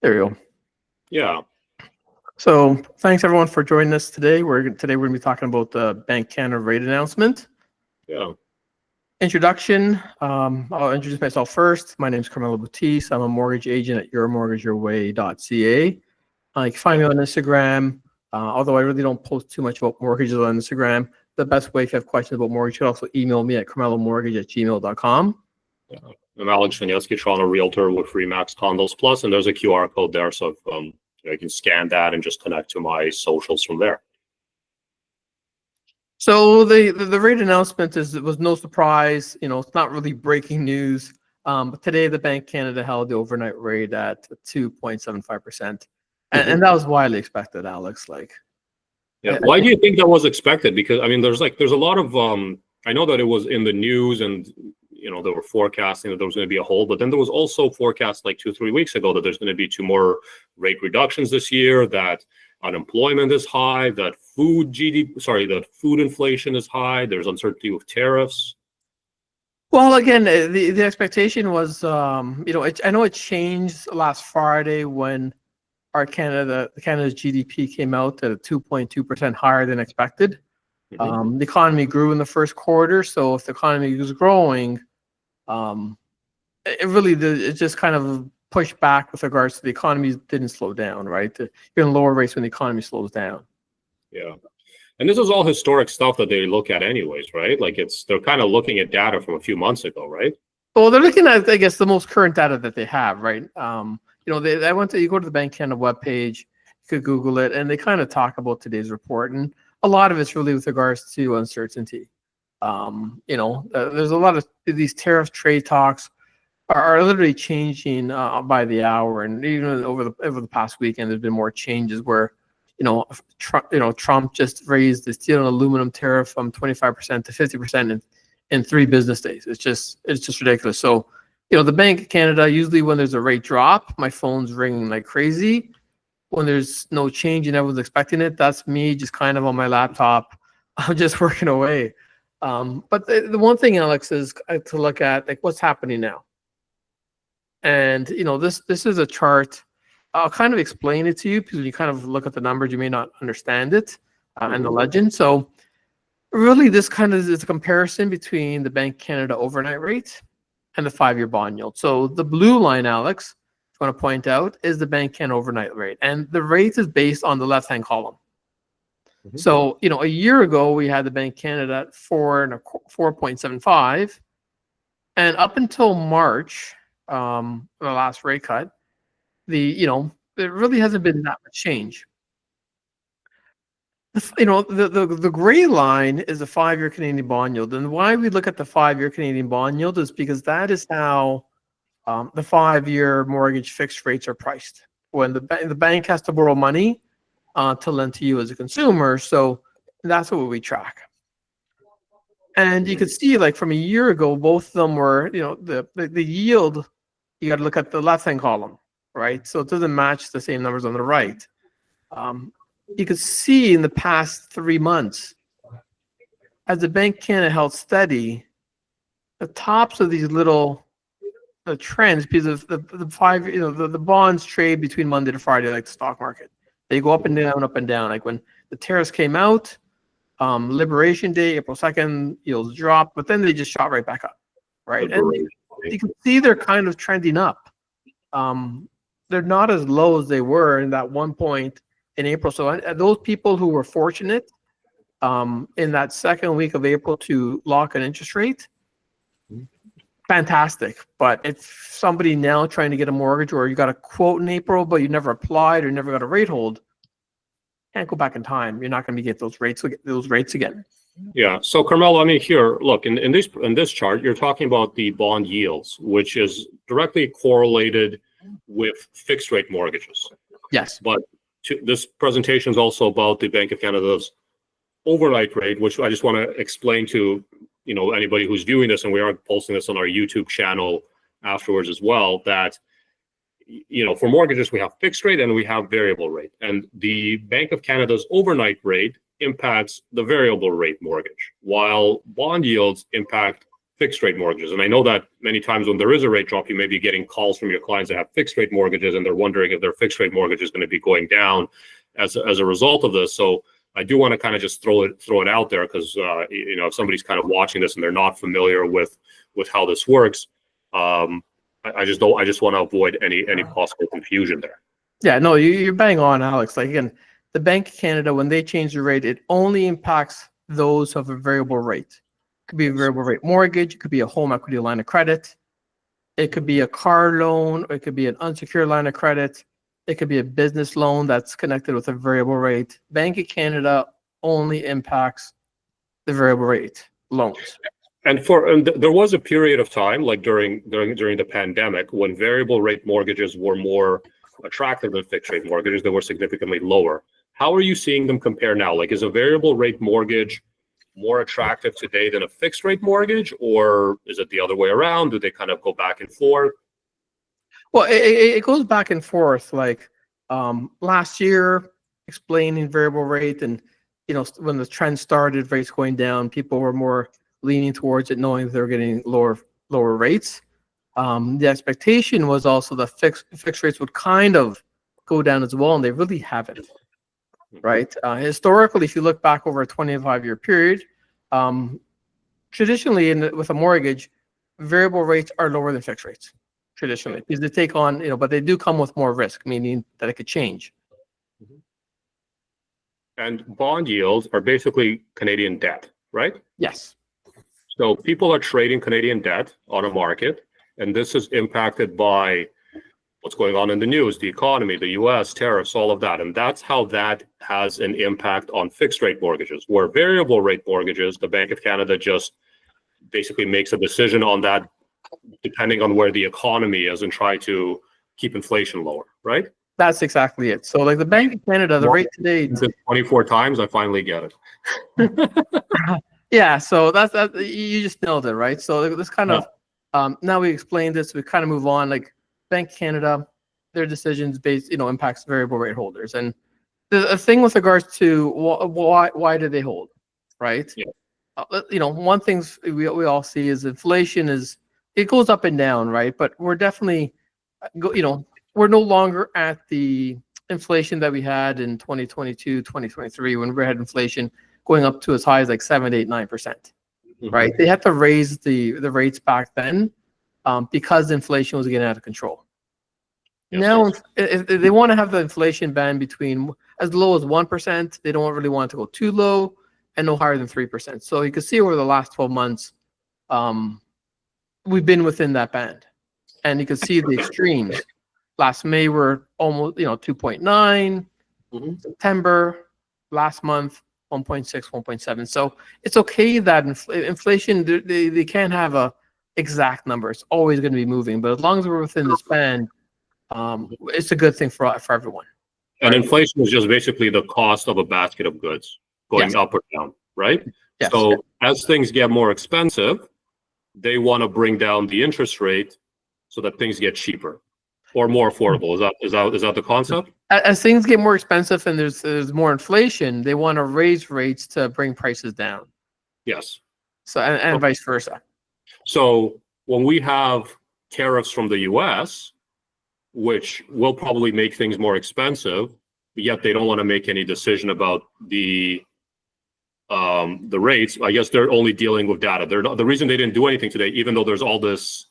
There you go. Yeah. So thanks everyone for joining us today. We're going to be talking about the Bank Canada rate announcement. Yeah. Introduction. I'll introduce myself first. My name is Carmelo Batiste. I'm a mortgage agent at yourmortgageyourway.ca. You can find me on Instagram. Although I really don't post too much about mortgages on Instagram, the best way if you have questions about mortgage, you can also email me at carmelomortgage@gmail.com. Yeah. I'm Alex Vinieski, Toronto Realtor with Remax Condos Plus, and there's a QR code there, so you can scan that and just connect to my socials from there. So the rate announcement was no surprise. It's not really breaking news. But today the Bank Canada held the overnight rate at 2.75%, and that was widely expected, Alex. Yeah. Why do you think that was expected? Because there's a lot of I know that it was in the news, and they were forecasting that there was going to be a hole, but then there was also forecast like 2-3 weeks ago that there's going to be 2 more rate reductions this year, that unemployment is high, that food inflation is high, there's uncertainty with tariffs. Well, again, the expectation was, I know it changed last Friday when Canada's GDP came out at 2.2% higher than expected. The economy grew in the first quarter, so if the economy was growing, it just kind of pushed back with regards to the economy didn't slow down, right? You're in lower rates when the economy slows down. Yeah. And this is all historic stuff that they look at anyways, right? They're kind of looking at data from a few months ago, right? Well, they're looking at, I guess, the most current data that they have, right? You go to the Bank Canada webpage, you could Google it, and they kind of talk about today's report, and a lot of it's really with regards to uncertainty. There's a lot of these tariff trade talks are literally changing by the hour, and even over the past weekend, there's been more changes where, Trump just raised the steel and aluminum tariff from 25% to 50% in 3 business days. It's just ridiculous. So, the Bank of Canada, usually when there's a rate drop, my phone's ringing like crazy. When there's no change and everyone's expecting it, that's me just kind of on my laptop. I'm just working away. But the one thing, Alex, is to look at what's happening now. And this is a chart. I'll kind of explain it to you because when you kind of look at the numbers, you may not understand it and the legend. So really, this kind of is a comparison between the Bank Canada overnight rate and the 5-year bond yield. So the blue line, Alex, I want to point out, is the Bank Canada overnight rate, and the rate is based on the left-hand column. So a year ago we had the Bank Canada at 4.75, and up until March, the last rate cut, there really hasn't been that much change. The gray line is the 5-year Canadian bond yield, and why we look at the 5-year Canadian bond yield is because that is how the 5-year mortgage fixed rates are priced when the bank has to borrow money to lend to you as a consumer. So that's what we track. And you could see, from a year ago, both of them were, the yield, you got to look at the left-hand column, right? So it doesn't match the same numbers on the right. You could see in the past 3 months, as the Bank Canada held steady, the tops of these little trends, because of the bonds trade between Monday to Friday, like the stock market. They go up and down, up and down. Like when the tariffs came out, Liberation Day, April 2nd, yields dropped, but then they just shot right back up, right? And you can see they're kind of trending up. They're not as low as they were in that one point in April. So those people who were fortunate in that second week of April to lock an interest rate, fantastic. But if somebody now trying to get a mortgage, or you got a quote in April, but you never applied or never got a rate hold, can't go back in time. You're not going to get those rates again. Yeah. So Carmelo, here, look, in this chart, you're talking about the bond yields, which is directly correlated with fixed rate mortgages. Yes. But this presentation is also about the Bank of Canada's overnight rate, which I just want to explain to anybody who's viewing this, and we are posting this on our YouTube channel afterwards as well, that for mortgages we have fixed rate and we have variable rate, and the Bank of Canada's overnight rate impacts the variable rate mortgage, while bond yields impact fixed rate mortgages. And I know that many times when there is a rate drop, you may be getting calls from your clients that have fixed rate mortgages, and they're wondering if their fixed rate mortgage is going to be going down as a result of this. So I do want to kind of just throw it out there, because if somebody's kind of watching this and they're not familiar with how this works, I just want to avoid any possible confusion there. Yeah, no, you're bang on, Alex. Like, again, the Bank of Canada, when they change the rate, it only impacts those of a variable rate. It could be a variable rate mortgage, it could be a home equity line of credit, it could be a car loan, or it could be an unsecured line of credit, it could be a business loan that's connected with a variable rate. Bank of Canada only impacts the variable rate loans. And there was a period of time, like during the pandemic, when variable rate mortgages were more attractive than fixed rate mortgages. They were significantly lower. How are you seeing them compare now? Like, is a variable rate mortgage more attractive today than a fixed rate mortgage, or is it the other way around? Do they kind of go back and forth? Well, it goes back and forth. Like, last year, explaining variable rate, and when the trend started, rates going down, people were more leaning towards it, knowing that they were getting lower rates. The expectation was also that fixed rates would kind of go down as well, and they really haven't. Right? Historically, if you look back over a 25-year period, traditionally with a mortgage, variable rates are lower than fixed rates, traditionally, because they take on, but they do come with more risk, meaning that it could change. And bond yields are basically Canadian debt, right? Yes. So people are trading Canadian debt on a market, and this is impacted by what's going on in the news, the economy, the US, tariffs, all of that. And that's how that has an impact on fixed rate mortgages. Where variable rate mortgages, the Bank of Canada just basically makes a decision on that depending on where the economy is, and try to keep inflation lower, right? That's exactly it. So like the Bank of Canada, the rate today, 24 times, I finally get it. yeah, so that's you just nailed it, right? So this kind of now we explained this, we kind of move on. Like, Bank of Canada, their decisions impacts variable rate holders, and the thing with regards to why do they hold, right? Yeah. One thing we all see is inflation it goes up and down, right? But we're definitely, we're no longer at the inflation that we had in 2022, 2023, when we had inflation going up to as high as like 7, 8, 9%, right? They had to raise the rates back then because inflation was getting out of control. Yes, now, if they want to have the inflation band between as low as 1%, they don't really want it to go too low, and no higher than 3%. So you can see over the last 12 months, we've been within that band, and you can see the extremes. Last May we're almost 2.9. September, last month 1.6, 1.7. So it's okay that inflation, they can't have a exact number. It's always going to be moving, but as long as we're within this band, it's a good thing for everyone. And inflation is just basically the cost of a basket of goods going up or down, right? Yes. So as things get more expensive, they want to bring down the interest rate so that things get cheaper or more affordable. Is that the concept? As things get more expensive and there's more inflation, they want to raise rates to bring prices down. Yes. So and vice versa. So when we have tariffs from the US, which will probably make things more expensive, yet they don't want to make any decision about the rates. I guess they're only dealing with data. The reason they didn't do anything today, even though there's all this,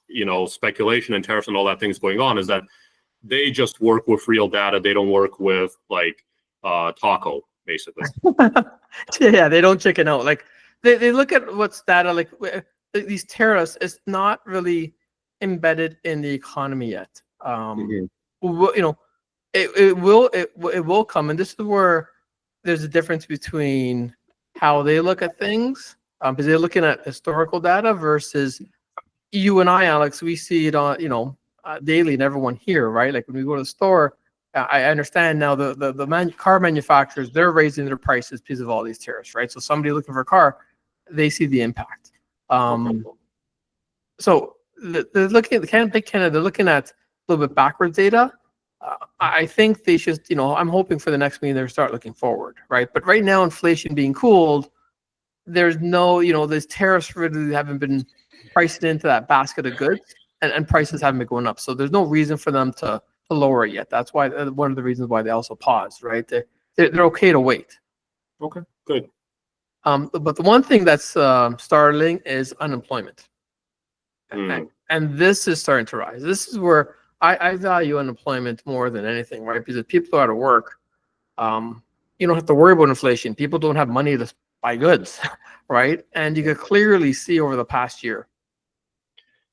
speculation and tariffs and all that things going on, is that they just work with real data. They don't work with Taco, basically. Yeah, they don't chicken out. Like they look at what's data. Like these tariffs, it's not really embedded in the economy yet. It will come, and this is where there's a difference between how they look at things, because they're looking at historical data versus you and I, Alex. We see it on daily, and everyone here, right? Like when we go to the store, I understand now the car manufacturers, they're raising their prices because of all these tariffs, right? So somebody looking for a car, they see the impact. So they're looking at Canada. They're looking at a little bit backwards data. I think they should, I'm hoping for the next meeting they start looking forward, right? But right now, inflation being cooled, there's no, these tariffs really haven't been priced into that basket of goods, and prices haven't been going up. So there's no reason for them to lower it yet. That's why one of the reasons why they also paused, right? They're okay to wait. Okay, good. But the one thing that's startling is unemployment. And this is starting to rise. This is where I value unemployment more than anything, right? Because if people are out of work, you don't have to worry about inflation. People don't have money to buy goods, right? And you could clearly see over the past year.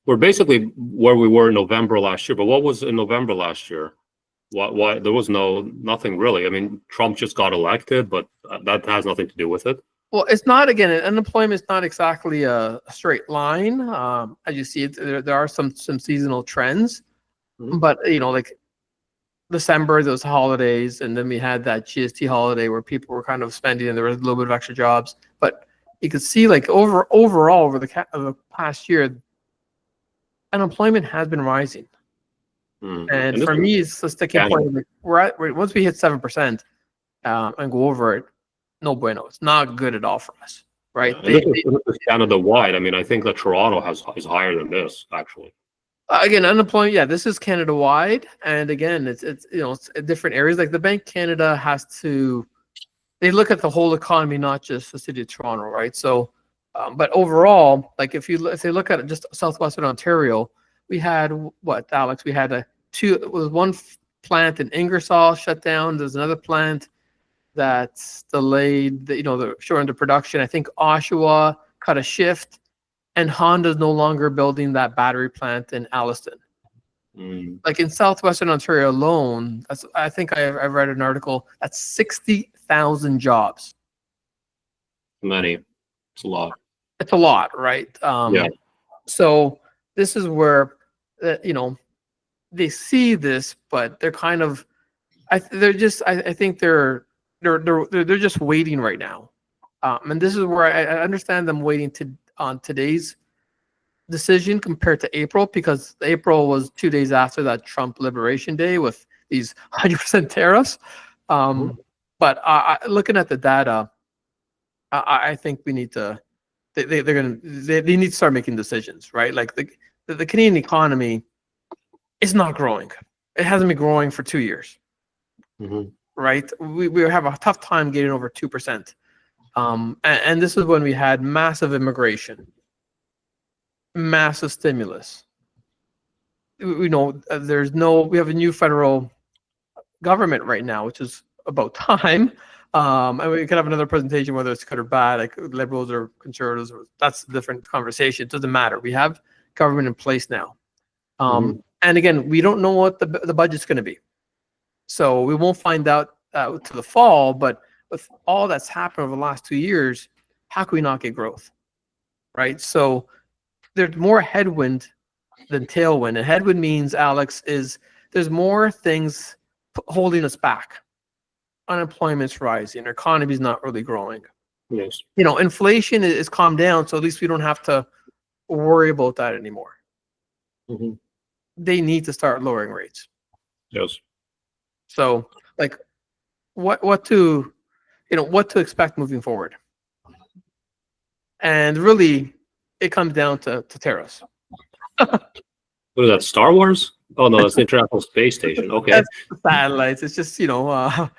We're basically where we were in November last year, but what was in November last year? Why there was nothing really. I mean, Trump just got elected, but that has nothing to do with it. Well, it's not, again, unemployment is not exactly a straight line. As you see, there are some seasonal trends, but like December, those holidays, and then we had that GST holiday where people were kind of spending and there was a little bit of extra jobs. But you could see, like, overall over the past year, unemployment has been rising. And for me, it's a sticking point. Once we hit 7% and go over it, no bueno. It's not good at all for us, right? This is Canada wide. I mean, I think that Toronto is higher than this actually. Again, unemployment. Yeah, this is Canada wide, and again, it's different areas. Like the Bank Canada has to, they look at the whole economy, not just the city of Toronto, right? So, but overall, like if they look at it, just Southwestern Ontario, we had what, Alex? We had one plant in Ingersoll shut down. There's another plant that's delayed. The short into production. I think Oshawa cut a shift. And Honda's no longer building that battery plant in Alliston. Like in Southwestern Ontario alone, I think I read an article, that's 60,000 jobs. Many. It's a lot. It's a lot, right? Yeah. So this is where, they see this, but they're kind of, I think they're just waiting right now. And this is where I understand them waiting on today's decision compared to April, because April was 2 days after that Trump Liberation Day with these 100% tariffs. But looking at the data, I think we need to. They need to start making decisions, right? Like the Canadian economy is not growing. It hasn't been growing for 2 years, right? We have a tough time getting over 2%. And this is when we had massive immigration, massive stimulus. We have a new federal government right now, which is about time. And we could have another presentation, whether it's good or bad, like liberals or conservatives, that's a different conversation. It doesn't matter. We have government in place now. And again, we don't know what the budget's going to be. So we won't find out to the fall, but with all that's happened over the last 2 years, how can we not get growth, right? So there's more headwind than tailwind. And headwind means, Alex, is there's more things holding us back. Unemployment's rising. Our economy's not really growing. Yes. Inflation is calmed down, so at least we don't have to worry about that anymore. They need to start lowering rates. Yes. So, like, what to expect moving forward? And really, it comes down to tariffs. What is that, Star Wars? Oh, no, that's the International Space Station. Okay. That's the satellites. It's just, it's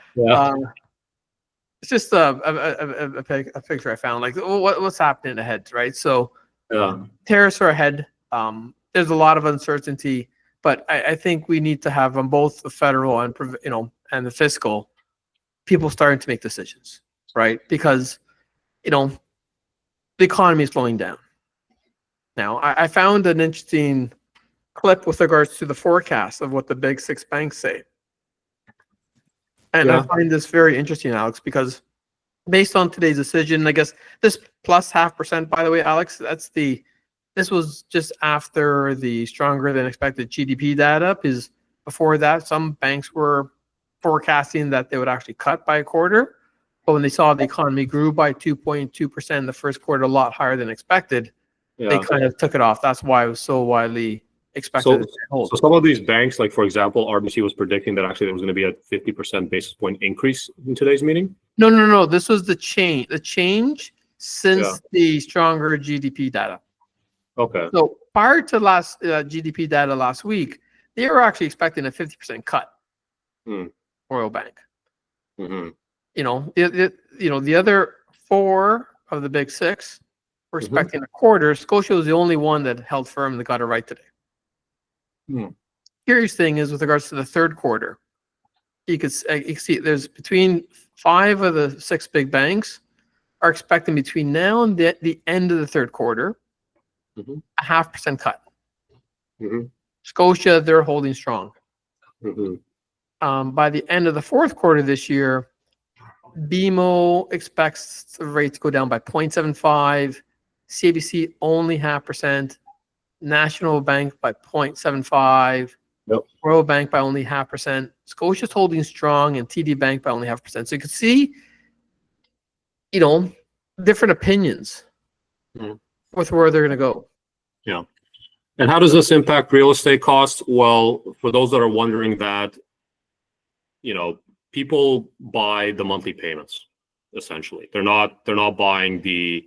just a picture I found. Like, what's happening ahead, right? So, tariffs are ahead. There's a lot of uncertainty, but I think we need to have on both the federal and and the fiscal people starting to make decisions, right? Because the economy is slowing down. Now, I found an interesting clip with regards to the forecast of what the big six banks say, and I find this very interesting, Alex, because based on today's decision, I guess this plus 0.5%, by the way, Alex, this was just after the stronger than expected GDP data, because before that, some banks were forecasting that they would actually cut by a quarter. But when they saw the economy grew by 2.2% in the first quarter, a lot higher than expected, they kind of took it off. That's why it was so widely expected. So some of these banks, like for example, RBC was predicting that actually there was going to be a 50% basis point increase in today's meeting. No. This was the change. The change since the stronger GDP data. Okay. So prior to last GDP data last week, they were actually expecting a 50% cut. Royal Bank. Mm-hmm. The other four of the big six were Mhm. expecting a quarter. Scotia was the only one that held firm that got it right today. Curious thing is with regards to the third quarter, you can see there's between 5 of the 6 big banks are expecting between now and the end of the third quarter Mhm. a 0.5% cut. Mhm. Scotia, they're holding strong. Mhm. By the end of the fourth quarter this year, BMO expects the rate to go down by 0.75, CBC only 0.5%, National Bank by 0.75, Yep. Royal Bank by only 0.5%, Scotia's holding strong, and TD Bank by only 0.5%. So you can see, different opinions Mhm. with where they're going to go. Yeah. And how does this impact real estate costs? Well, for those that are wondering that, people buy the monthly payments, essentially. They're not buying the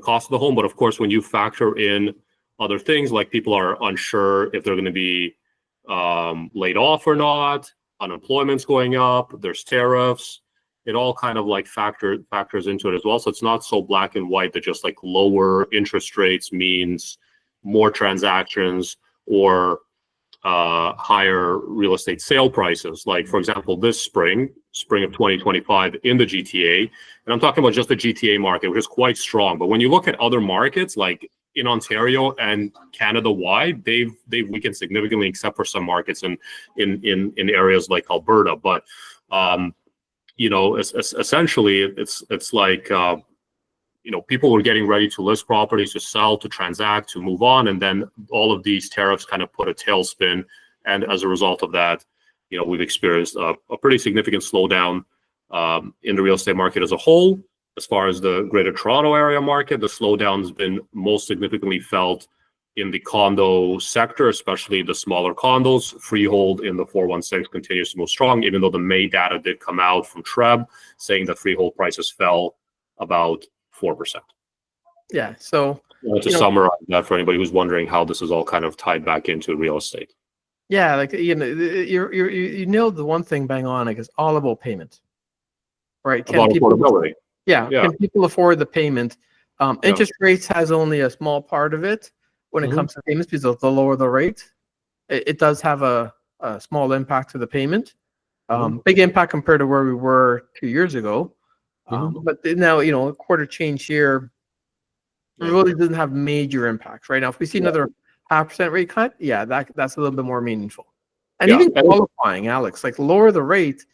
cost of the home, but of course, when you factor in other things, like people are unsure if they're going to be laid off or not, unemployment's going up, there's tariffs, it all kind of like factors into it as well. So it's not so black and white that just like lower interest rates means more transactions or higher real estate sale prices. Like, for example, this spring of 2025 in the GTA, and I'm talking about just the GTA market, which is quite strong. But when you look at other markets, like in Ontario and Canada-wide, they've weakened significantly, except for some markets in areas like Alberta. But essentially, it's like people were getting ready to list properties, to sell, to transact, to move on, and then all of these tariffs kind of put a tailspin. And as a result of that, we've experienced a pretty significant slowdown in the real estate market as a whole. As far as the Greater Toronto Area market, the slowdown has been most significantly felt in the condo sector, especially the smaller condos. Freehold in the 416 continues to move strong, even though the May data did come out from TREB saying that freehold prices fell about 4%. Yeah. So to summarize that for anybody who's wondering how this is all kind of tied back into real estate. Yeah, like you nailed the one thing bang on. Like it's all about payment, right? About affordability. Yeah. Can people afford the payment? Interest rates has only a small part of it when it comes to payments, because the lower the rate, it does have a small impact to the payment. Big impact compared to where we were 2 years ago. But now, a quarter change here really doesn't have major impacts right now. If we see another 0.5% rate cut, that's a little bit more meaningful. And even qualifying, Alex, like lower the rate,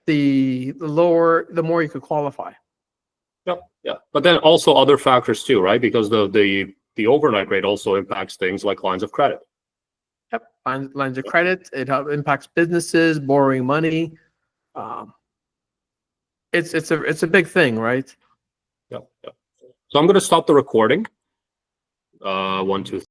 the more you could qualify. Yeah. But then also other factors too, right? Because the overnight rate also impacts things like lines of credit. Yep, lines of credit. It impacts businesses borrowing money. It's a big thing, right? Yeah. So I'm going to stop the recording. 1, 2,